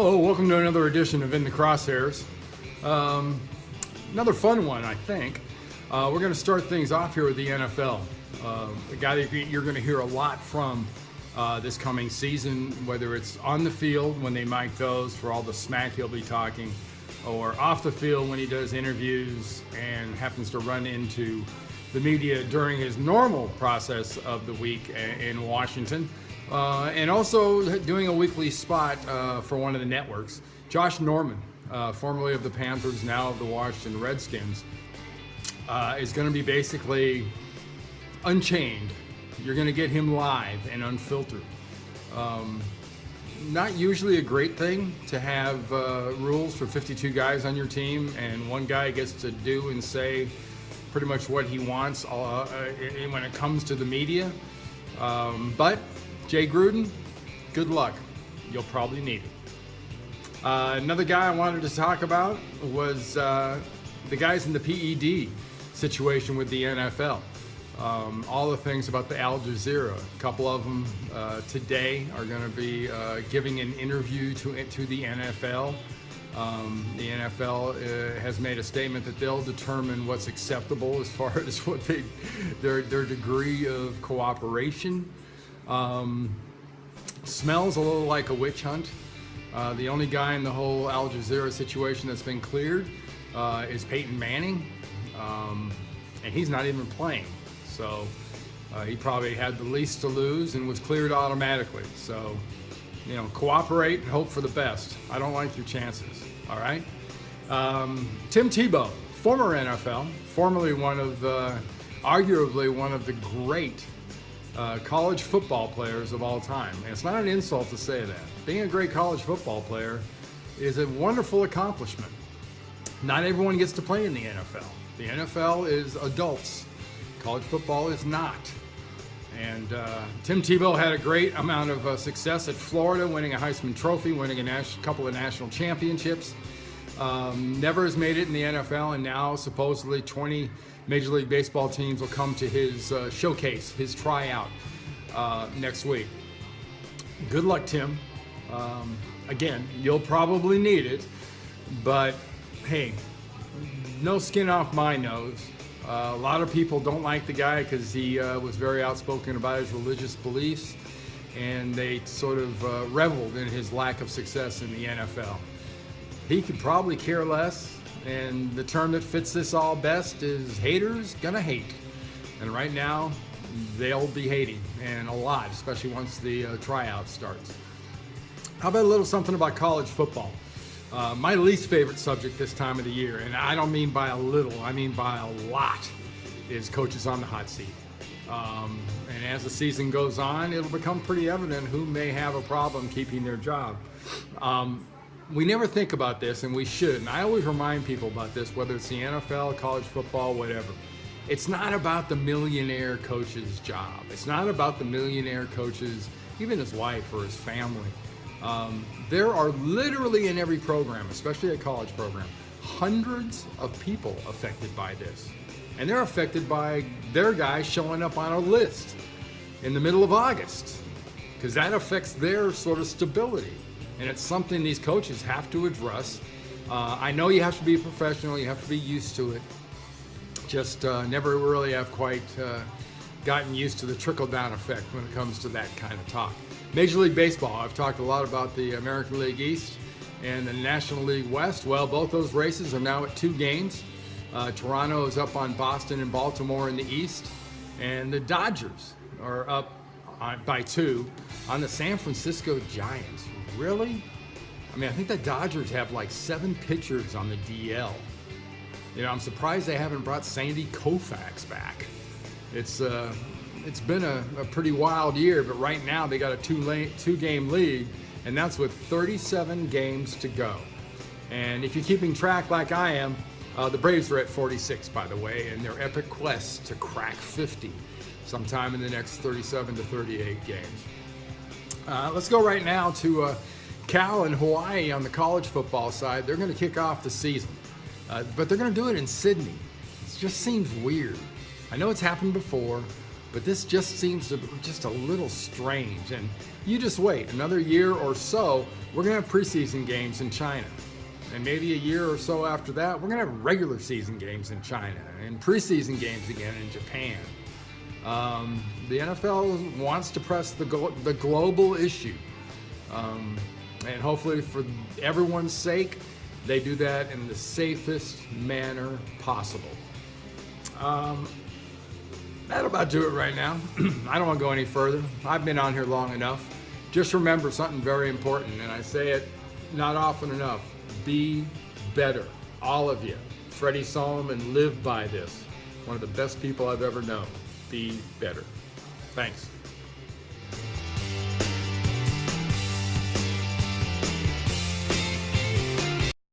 Hello, welcome to another edition of In the CrossHairs. Another fun one, I think. We're going to start things off here with the NFL. A guy that you're going to hear a lot from this coming season, whether it's on the field when they mic those for all the smack he'll be talking, or off the field when he does interviews and happens to run into the media during his normal process of the week in Washington. And also doing a weekly spot for one of the networks. Josh Norman, formerly of the Panthers, now of the Washington Redskins, is going to be basically unchained. You're going to get him live and unfiltered. Not usually a great thing to have rules for 52 guys on your team, and one guy gets to do and say pretty much what he wants when it comes to the media. But Jay Gruden, good luck. You'll probably need it. Another guy I wanted to talk about was the guys in the PED situation with the NFL. All the things about the Al Jazeera. A couple of them today are going to be giving an interview to the NFL. The NFL has made a statement that they'll determine what's acceptable as far as what their degree of cooperation. Smells a little like a witch hunt. The only guy in the whole Al Jazeera situation that's been cleared is Peyton Manning, and he's not even playing. So he probably had the least to lose and was cleared automatically. So, cooperate and hope for the best. I don't like your chances, all right? Tim Tebow, former NFL, formerly arguably one of the great college football players of all time. And it's not an insult to say that. Being a great college football player is a wonderful accomplishment. Not everyone gets to play in the NFL. The NFL is adults. College football is not. And Tim Tebow had a great amount of success at Florida, winning a Heisman Trophy, winning a couple of national championships. Never has made it in the NFL, and now supposedly 20 Major League Baseball teams will come to his showcase, his tryout next week. Good luck, Tim. Again, you'll probably need it, but hey, no skin off my nose. A lot of people don't like the guy because he was very outspoken about his religious beliefs, and they sort of reveled in his lack of success in the NFL. He could probably care less, and the term that fits this all best is haters gonna hate. And right now, they'll be hating, and a lot, especially once the tryout starts. How about a little something about college football? My least favorite subject this time of the year, and I don't mean by a little, I mean by a lot, is coaches on the hot seat. And as the season goes on, it'll become pretty evident who may have a problem keeping their job. We never think about this, and we should. And I always remind people about this, whether it's the NFL, college football, whatever. It's not about the millionaire coach's job. It's not about the millionaire coach's, even his wife or his family. There are literally in every program, especially a college program, hundreds of people affected by this. And they're affected by their guy showing up on a list in the middle of August, because that affects their sort of stability. And it's something these coaches have to address. I know you have to be a professional, you have to be used to it. Just never really have quite gotten used to the trickle-down effect when it comes to that kind of talk. Major League Baseball, I've talked a lot about the American League East and the National League West. Well, both those races are now at 2 games. Toronto is up on Boston and Baltimore in the East, and the Dodgers are up by 2 on the San Francisco Giants. Really? I mean, I think the Dodgers have like 7 pitchers on the DL. I'm surprised they haven't brought Sandy Koufax back. It's been a pretty wild year, but right now they got a 2-game lead, and that's with 37 games to go. And if you're keeping track like I am, the Braves are at 46, by the way, in their epic quest to crack 50 sometime in the next 37 to 38 games. Let's go right now to Cal and Hawaii on the college football side. They're going to kick off the season, but they're going to do it in Sydney. It just seems weird. I know it's happened before. But this just seems to be just a little strange. And you just wait another year or so, we're going to have preseason games in China. And maybe a year or so after that, we're going to have regular season games in China and preseason games again in Japan. The NFL wants to press the global issue. And hopefully for everyone's sake, they do that in the safest manner possible. That'll about do it right now. I don't want to go any further. I've been on here long enough. Just remember something very important, and I say it not often enough. Be better, all of you. Freddie Solomon lived by this. One of the best people I've ever known. Be better. Thanks.